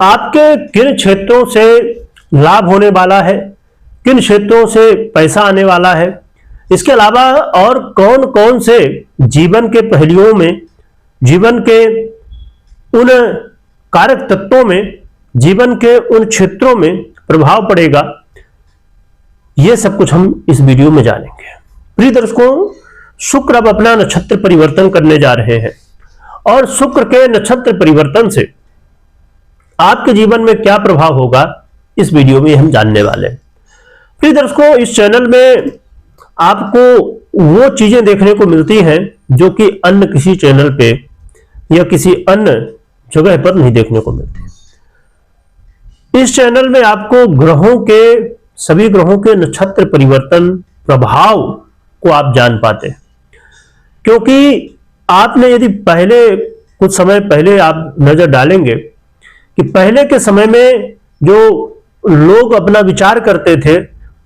आपके किन क्षेत्रों से लाभ होने वाला है, किन क्षेत्रों से पैसा आने वाला है, इसके अलावा और कौन कौन से जीवन के पहलुओं में, जीवन के उन कारक तत्वों में, जीवन के उन क्षेत्रों में प्रभाव पड़ेगा, यह सब कुछ हम इस वीडियो में जानेंगे। प्रिय दर्शकों, शुक्र अब अपना नक्षत्र परिवर्तन करने जा रहे हैं और शुक्र के नक्षत्र परिवर्तन से आपके जीवन में क्या प्रभाव होगा, इस वीडियो में हम जानने वाले हैं। प्रिय दर्शकों, इस चैनल में आपको वो चीजें देखने को मिलती हैं जो कि अन्य किसी चैनल पे या किसी अन्य जगह पर नहीं देखने को मिलती। इस चैनल में आपको ग्रहों के, सभी ग्रहों के नक्षत्र परिवर्तन प्रभाव को आप जान पाते हैं, क्योंकि आपने यदि पहले कुछ समय पहले आप नजर डालेंगे कि पहले के समय में जो लोग अपना विचार करते थे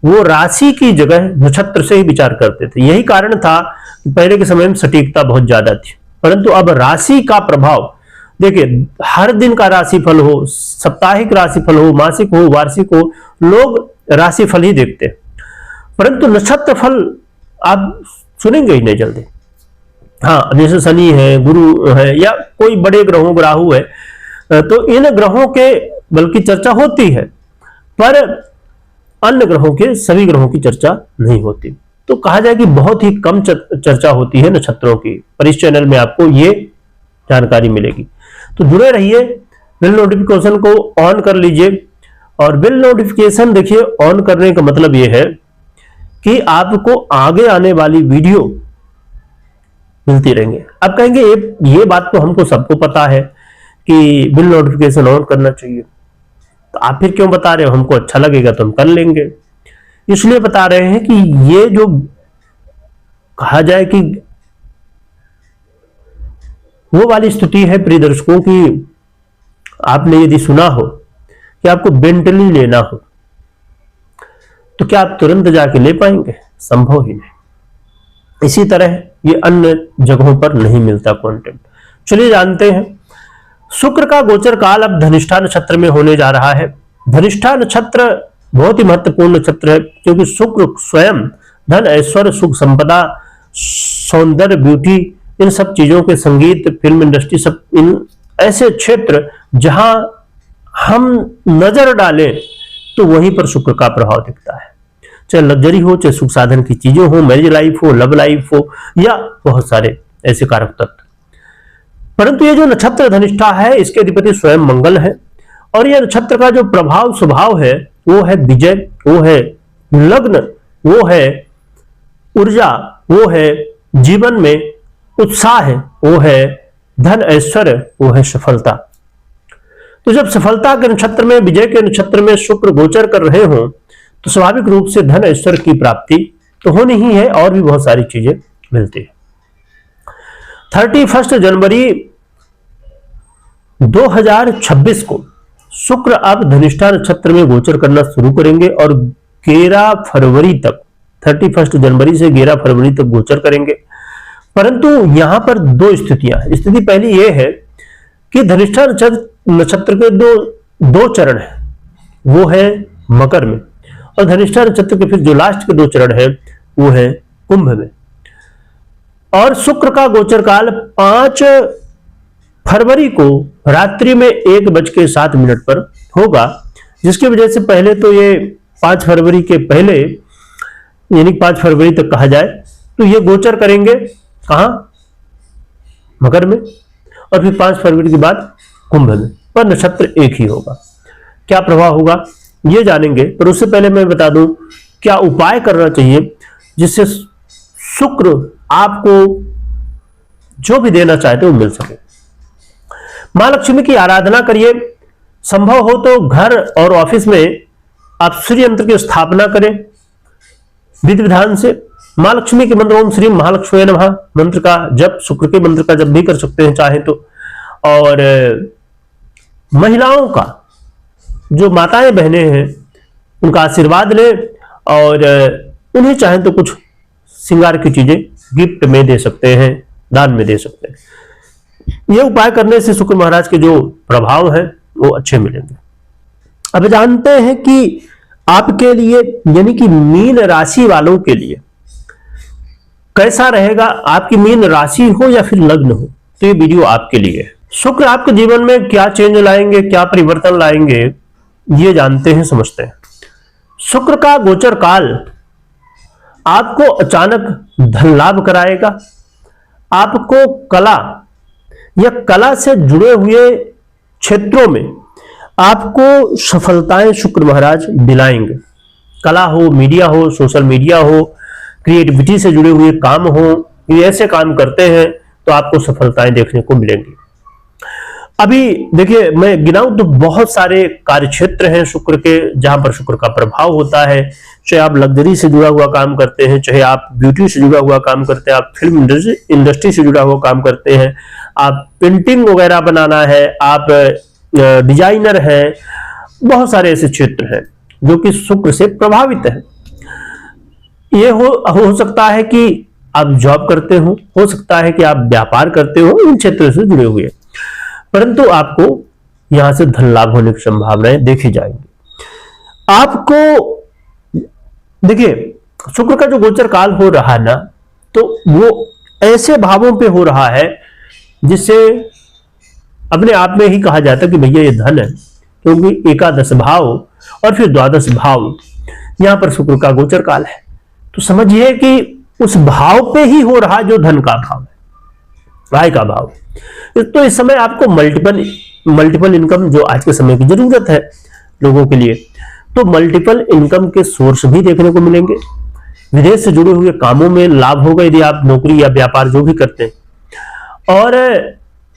वो राशि की जगह नक्षत्र से ही विचार करते थे। यही कारण था कि पहले के समय में सटीकता बहुत ज्यादा थी, परंतु अब राशि का प्रभाव देखिए, हर दिन का राशिफल हो, साप्ताहिक राशिफल हो, मासिक हो, वार्षिक हो, लोग राशिफल ही देखते हैं, परंतु नक्षत्र फल आप सुनेंगे ही नहीं जल्दी। हाँ, जैसे शनि है, गुरु है या कोई बड़े ग्रहों, राहु है, तो इन ग्रहों के बल्कि चर्चा होती है, पर अन्य ग्रहों के, सभी ग्रहों की चर्चा नहीं होती। तो कहा जाए कि बहुत ही कम चर्चा होती है नक्षत्रों की, पर इस चैनल में आपको ये जानकारी मिलेगी। तो जुड़े रहिए, बेल नोटिफिकेशन को ऑन कर लीजिए। और बेल नोटिफिकेशन देखिए, ऑन करने का मतलब यह है कि आपको आगे आने वाली वीडियो मिलती रहेंगे। आप कहेंगे ये बात तो हमको सबको पता है कि बिल नोटिफिकेशन ऑन करना चाहिए, तो आप फिर क्यों बता रहे हो? हमको अच्छा लगेगा तो हम कर लेंगे, इसलिए बता रहे हैं कि ये जो कहा जाए कि वो वाली स्थिति है प्रिय दर्शकों की, आपने यदि सुना हो कि आपको बेंटली लेना हो तो क्या आप तुरंत जाके ले पाएंगे? संभव ही नहीं। इसी तरह ये अन्य जगहों पर नहीं मिलता कंटेंट। चलिए जानते हैं। शुक्र का गोचर काल अब धनिष्ठा नक्षत्र में होने जा रहा है। धनिष्ठा नक्षत्र बहुत ही महत्वपूर्ण नक्षत्र है, क्योंकि शुक्र स्वयं धन, ऐश्वर्य, सुख, संपदा, सौंदर्य, ब्यूटी, इन सब चीजों के, संगीत, फिल्म इंडस्ट्री, सब इन ऐसे क्षेत्र जहां हम नजर डालें तो वहीं पर शुक्र का प्रभाव दिखता है। चाहे लग्जरी हो, चाहे सुख साधन की चीजें हो, मैरिज लाइफ हो, लव लाइफ हो, या बहुत सारे ऐसे कारक तत्व। परंतु ये जो नक्षत्र धनिष्ठा है, इसके अधिपति स्वयं मंगल है, और यह नक्षत्र का जो प्रभाव स्वभाव है वो है विजय, वो है लग्न, वो है ऊर्जा, वो है जीवन में उत्साह है, वो है धन, ऐश्वर्य, वो है सफलता। तो जब सफलता के नक्षत्र में, विजय के नक्षत्र में शुक्र गोचर कर रहे हो तो स्वाभाविक रूप से धन, ऐश्वर्य की प्राप्ति तो होनी ही है, और भी बहुत सारी चीजें मिलती है। 31 जनवरी 2026 को शुक्र अब धनिष्ठा नक्षत्र में गोचर करना शुरू करेंगे और 11 फरवरी तक, 31 जनवरी से 11 फरवरी तक गोचर करेंगे। परंतु यहां पर दो स्थितियां हैं। स्थिति पहली यह है कि धनिष्ठा नक्षत्र के दो चरण है, वो है मकर में, और धनिष्ठा नक्षत्र के फिर जो लास्ट के 2 चरण है वो है कुंभ में। और शुक्र का गोचर काल 5 फरवरी को रात्रि में 1:07 पर होगा, जिसकी वजह से पहले तो ये 5 फरवरी के पहले, यानी 5 फरवरी तक कहा जाए तो ये गोचर करेंगे कहां? मकर में, और फिर 5 फरवरी के बाद कुंभ में, पर नक्षत्र एक ही होगा। क्या प्रभाव होगा ये जानेंगे, पर उससे पहले मैं बता दूं क्या उपाय करना चाहिए जिससे शुक्र आपको जो भी देना चाहते हो मिल सके। मां लक्ष्मी की आराधना करिए। संभव हो तो घर और ऑफिस में आप सूर्य यंत्र की स्थापना करें विधि विधान से। मां लक्ष्मी के मंत्र ओम श्री महालक्ष्मी नमः मंत्र का जप, शुक्र के मंत्र का जप भी कर सकते हैं चाहे तो। और महिलाओं का, जो माताएं बहनें हैं, उनका आशीर्वाद लें और उन्हें चाहे तो कुछ श्रृंगार की चीजें गिफ्ट में दे सकते हैं, दान में दे सकते हैं। यह उपाय करने से शुक्र महाराज के जो प्रभाव हैं वो अच्छे मिलेंगे। अब जानते हैं कि आपके लिए यानी कि मीन राशि वालों के लिए कैसा रहेगा, आपकी मीन राशि हो या फिर लग्न हो, तो ये वीडियो आपके लिए है। शुक्र आपके जीवन में क्या चेंज लाएंगे, क्या परिवर्तन लाएंगे, ये जानते हैं, समझते हैं। शुक्र का गोचर काल आपको अचानक धन लाभ कराएगा। आपको कला या कला से जुड़े हुए क्षेत्रों में आपको सफलताएं शुक्र महाराज दिलाएंगे। कला हो, मीडिया हो, सोशल मीडिया हो, क्रिएटिविटी से जुड़े हुए काम हो, ये ऐसे काम करते हैं तो आपको सफलताएं देखने को मिलेंगी। अभी देखिए, मैं गिनाऊं तो बहुत सारे कार्य क्षेत्र हैं शुक्र के, जहां पर शुक्र का प्रभाव होता है। चाहे आप लग्जरी से जुड़ा हुआ काम करते हैं, चाहे आप ब्यूटी से जुड़ा हुआ काम करते हैं, आप फिल्म इंडस्ट्री से जुड़ा हुआ काम करते हैं, आप पेंटिंग वगैरह बनाना है, आप डिजाइनर हैं, बहुत सारे ऐसे क्षेत्र हैं जो कि शुक्र से प्रभावित है। ये हो सकता है कि आप जॉब करते हो सकता है कि आप व्यापार करते हो, इन क्षेत्रों से जुड़े हुए, परंतु आपको यहां से धन लाभ होने की संभावनाएं देखी जाएंगी। आपको देखिए, शुक्र का जो गोचर काल हो रहा है ना, तो वो ऐसे भावों पे हो रहा है जिससे अपने आप में ही कहा जाता है कि भैया ये धन है, क्योंकि एकादश भाव और फिर द्वादश भाव यहां पर शुक्र का गोचर काल है। तो समझिए कि उस भाव पे ही हो रहा जो धन का भाव है, आय का भाव। तो इस समय आपको मल्टीपल इनकम, जो आज के समय की जरूरत है लोगों के लिए, तो मल्टीपल इनकम के सोर्स भी देखने को मिलेंगे। विदेश से जुड़े हुए कामों में लाभ होगा यदि आप नौकरी या व्यापार जो भी करते हैं। और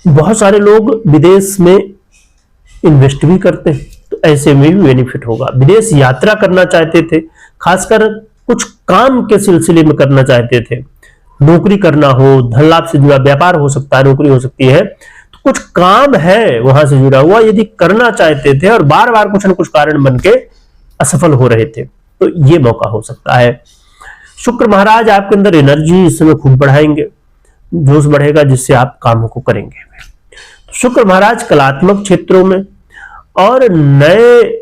बहुत सारे लोग विदेश में इन्वेस्ट भी करते हैं, तो ऐसे में भी बेनिफिट होगा। विदेश यात्रा करना चाहते थे, खासकर कुछ काम के सिलसिले में करना चाहते थे, नौकरी करना हो, धन लाभ से जुड़ा व्यापार हो सकता है, नौकरी हो सकती है, तो कुछ काम है वहां से जुड़ा हुआ, यदि करना चाहते थे और बार बार कुछ न कुछ कारण बन के असफल हो रहे थे, तो ये मौका हो सकता है। शुक्र महाराज आपके अंदर एनर्जी इस समय खूब बढ़ाएंगे, जोश बढ़ेगा, जिससे आप कामों को करेंगे। तो शुक्र महाराज कलात्मक क्षेत्रों में और नए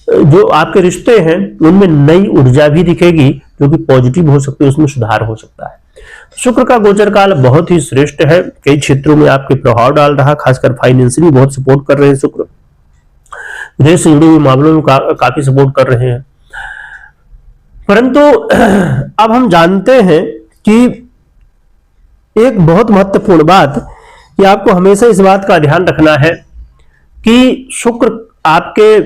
जो आपके रिश्ते हैं उनमें नई ऊर्जा भी दिखेगी, जो कि पॉजिटिव हो सकती है, उसमें सुधार हो सकता है। शुक्र का गोचर काल बहुत ही श्रेष्ठ है, कई क्षेत्रों में आपके प्रभाव डाल रहा, खासकर फाइनेंशियली बहुत सपोर्ट कर रहे हैं शुक्र, विदेश से जुड़े हुए मामलों में काफी सपोर्ट कर रहे हैं। परंतु अब हम जानते हैं कि एक बहुत महत्वपूर्ण बात कि आपको हमेशा इस बात का ध्यान रखना है कि शुक्र आपके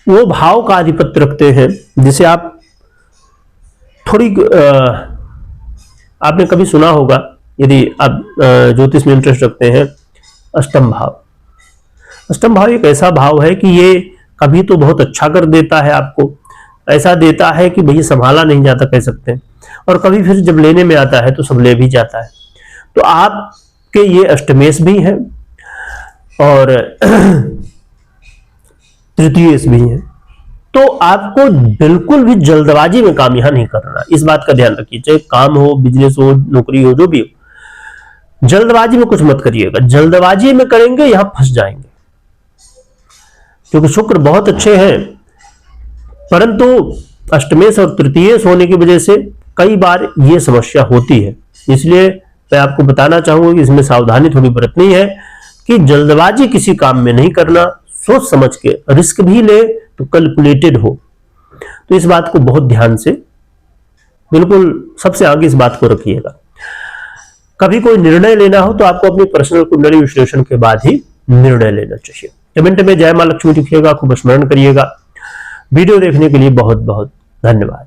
वो भाव का आधिपत्य रखते हैं जिसे आप थोड़ी आपने कभी सुना होगा, यदि आप ज्योतिष में इंटरेस्ट रखते हैं, अष्टम भाव। अष्टम भाव एक ऐसा भाव है कि ये कभी तो बहुत अच्छा कर देता है, आपको ऐसा देता है कि भैया संभाला नहीं जाता कह सकते हैं, और कभी फिर जब लेने में आता है तो सब ले भी जाता है। तो आपके ये अष्टमेश भी हैं और तृतीयेश भी हैं, तो आपको बिल्कुल भी जल्दबाजी में काम यहां नहीं करना, इस बात का ध्यान रखिए। चाहे काम हो, बिजनेस हो, नौकरी हो, जो भी हो, जल्दबाजी में कुछ मत करिएगा। जल्दबाजी में करेंगे यहां फंस जाएंगे, क्योंकि शुक्र बहुत अच्छे हैं, परंतु अष्टमेश और तृतीयेश होने की वजह से कई बार ये समस्या होती है। इसलिए मैं आपको बताना चाहूंगा कि इसमें सावधानी थोड़ी बरतनी है कि जल्दबाजी किसी काम में नहीं करना, सोच समझ के, रिस्क भी ले तो कैलकुलेटेड हो। तो इस बात को बहुत ध्यान से, बिल्कुल सबसे आगे इस बात को रखिएगा। कभी कोई निर्णय लेना हो तो आपको अपनी पर्सनल कुंडली विश्लेषण के बाद ही निर्णय लेना चाहिए। कमेंट में जय मां लक्ष्मी लिखिएगा, खूब स्मरण करिएगा। वीडियो देखने के लिए बहुत बहुत धन्यवाद।